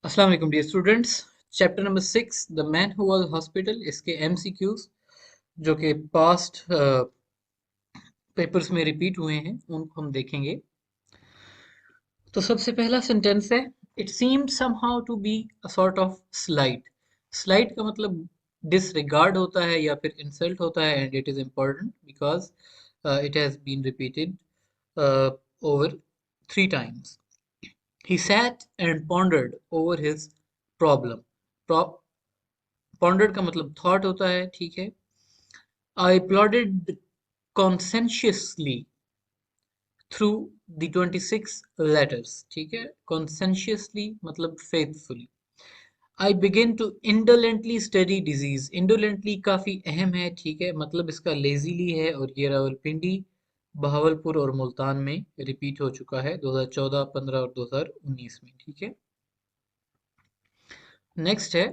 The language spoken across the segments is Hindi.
अस्सलाम वालेकुम dear students. Chapter number 6 the man who was hospital, इसके एमसीक्यूज जो कि पास्ट पेपर्स में रिपीट हुए हैं उनको हम देखेंगे। तो सबसे पहला सेंटेंस है, it seemed somehow to be a sort of slight. Slight का मतलब डिसरिगार्ड होता है या फिर इंसल्ट होता है, and it is important because it has been repeated over 3 times. He sat and pondered over his problem. Pondered का मतलब thought होता है, ठीक है। I plodded conscientiously through the 26 letters, ठीक है। Conscientiously मतलब faithfully. I began to indolently study disease. Indolently काफी अहम है, ठीक है, मतलब इसका लेजीली है, और ये रावलपिंडी, बहावलपुर और मुल्तान में रिपीट हो चुका है 2014, 15 और 2019 में, ठीक है। नेक्स्ट है,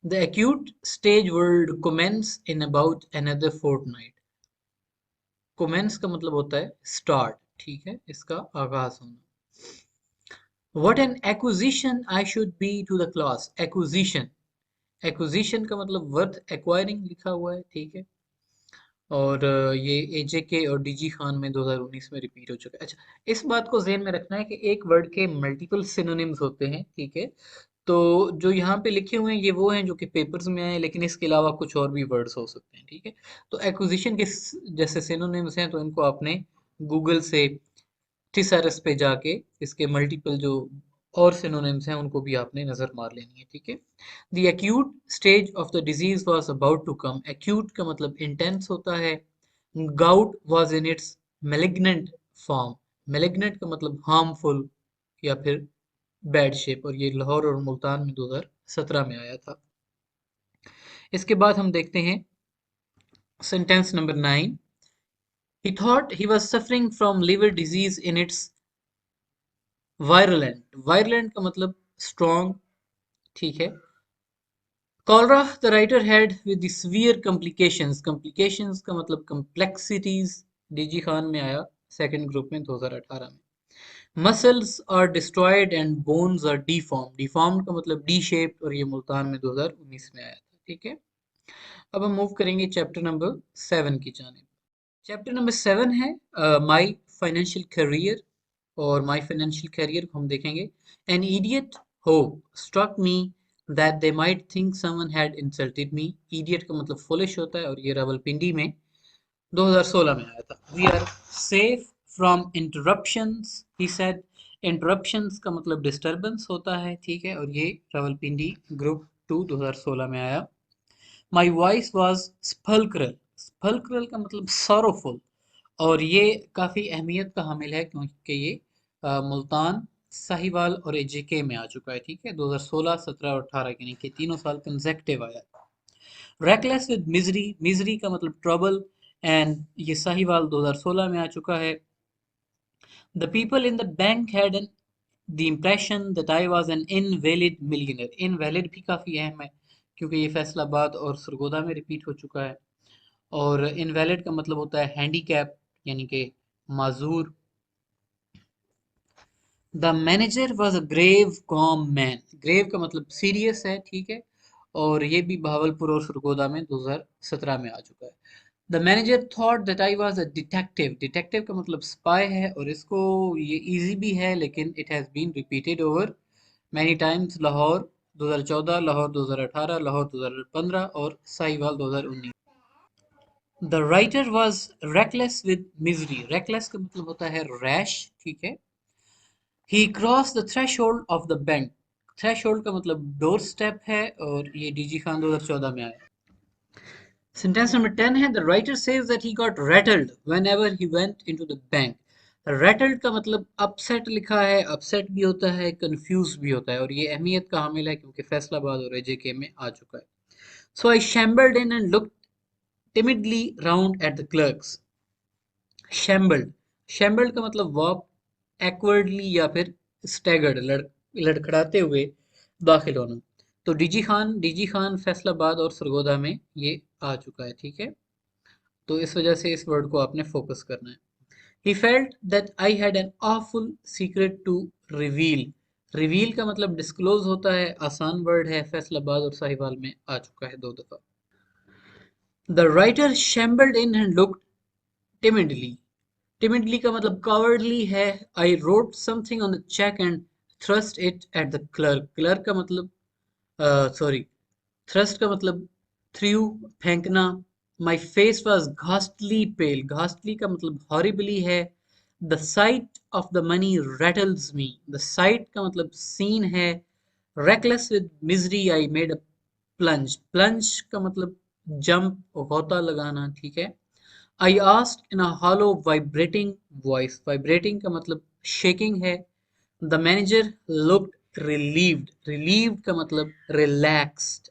the acute stage will commence in about another fortnight. Commence का मतलब होता है start, ठीक है, इसका आगाज होना। What an acquisition I should be to the class. Acquisition, acquisition का मतलब worth acquiring लिखा हुआ है, ठीक है। और ये एजेके और डीजी खान में 2019 में रिपीट हो चुका है। अच्छा, इस बात को ज़हन में रखना है कि एक वर्ड के मल्टीपल सिनोनिम्स होते हैं, ठीक है। तो जो यहाँ पे लिखे हुए हैं ये वो हैं जो कि पेपर्स में आए, लेकिन इसके अलावा कुछ और भी वर्ड्स हो सकते हैं, ठीक है। तो एक्विजिशन के जैसे सिनोनिम्स हैं, तो इनको आपने गूगल से थिसारस पे जाके इसके मल्टीपल जो और सिनोनिम्स हैं उनको भी आपने नज़र मार लेनी है, ठीक है। The acute stage of the disease was about to come. Acute का मतलब इंटेंस होता है। Gout was in its malignant form. Malignant का मतलब हार्मफुल या फिर बैड शेप, और ये लाहौर और मुल्तान में 2017 में आया था। इसके बाद हम देखते हैं sentence number 9। He thought he was suffering from liver disease in its virulent. Virulent का मतलब strong, ठीक है। Cholera the writer had with the severe complications. Complications का मतलब complexities, डीजी खान में आया सेकंड ग्रुप में 2018 में। Muscles are destroyed and bones are deformed. Deformed का मतलब डी shaped, और ये मुल्तान में 2019 में आया था, ठीक है। अब हम मूव करेंगे चैप्टर नंबर 7 की जानिब। चैप्टर नंबर 7 है माई फाइनेंशियल करियर, और माई फाइनेंशियल करियर को हम देखेंगे। An idiot hope struck me that they might think someone had insulted me. Idiot का मतलब फुलिश होता है, और ये रावलपिंडी में 2016 में आया था। We are safe from interruptions, he said. Interruptions का मतलब डिस्टरबेंस होता है, ठीक है, और ये रावलपिंडी ग्रुप 2 2016 में आया। My voice was स्पल्क्रल। स्पल्क्रल का मतलब सॉरोफुल, और ये काफ़ी अहमियत का हामिल है क्योंकि ये मुल्तान, साहिवाल और एजेके में आ चुका है, ठीक है। 2016, 17 और 18 यानी कि तीनों साल कंसेक्टिव आया। रेकलेस विद मिजरी, मिजरी का मतलब ट्रबल, एंड ये साहिवाल 2016 में आ चुका है। The people in the bank had an the impression that I was an invalid millionaire. Invalid भी काफ़ी अहम है क्योंकि ये फैसलाबाद और सरगोदा में रिपीट हो चुका है। और इनवैलिड का मतलब होता है हैंडीकैप, यानी कि माजूर। The manager was a grave calm man. Grave का मतलब सीरियस है, ठीक है, और ये भी बहावलपुर और सरगोदा में 2017 में आ चुका है। The manager thought that I was a detective. Detective का मतलब स्पाई है, और इसको ये इजी भी है, लेकिन it has been repeated over many times. Lahore 2014, Lahore 2018, Lahore 2015 और Sahiwal 2019। The writer was reckless with misery. Reckless का मतलब होता है रैश, ठीक है। He cross the threshold of the bank. Threshold का मतलब डोर स्टेप है, और ये डीजी खान 2014 में आया। सेंटेंस नंबर 10 है, the writer says that he got rattled whenever he went into the bank. Rattled का मतलब अपसेट लिखा है, अपसेट भी होता है, कंफ्यूज भी होता है, और ये अहमियत का हामिल है क्योंकि फैसलाबाद और एजेके में आ चुका है। So I shambled in and looked timidly round at the clerks. Shambled, shambled का मतलब वॉक एक्वर्डली या फिर स्टैगर्ड, लड़खड़ाते हुए दाखिल होना। तो डीजी खान फैसलाबाद और सरगोदा में ये आ चुका है, ठीक है। तो इस वजह से इस वर्ड को आपने फोकस करना है। He felt that I had an awful secret to reveal. Reveal का मतलब डिस्क्लोज होता है, आसान वर्ड है, फैसलाबाद और साहिवाल में आ चुका है 2 दफा। The writer shambled in and looked timidly. Timidly का मतलब कवर्डली है। I wrote something on the cheque and thrust it at the clerk. Clerk का मतलब सॉरी, थ्रस्ट का मतलब थ्रू, फेंकना। माई फेस वॉज घास्टली पेल। घास्टली का मतलब हॉरिबली है। The site of the money rattles me. The site का मतलब सीन है। Reckless with misery I made a plunge. Plunge का मतलब जंप, गोता लगाना, ठीक है। I asked in a hollow vibrating voice। vibrating का मतलब shaking है। The manager looked relieved। relieved का मतलब relaxed।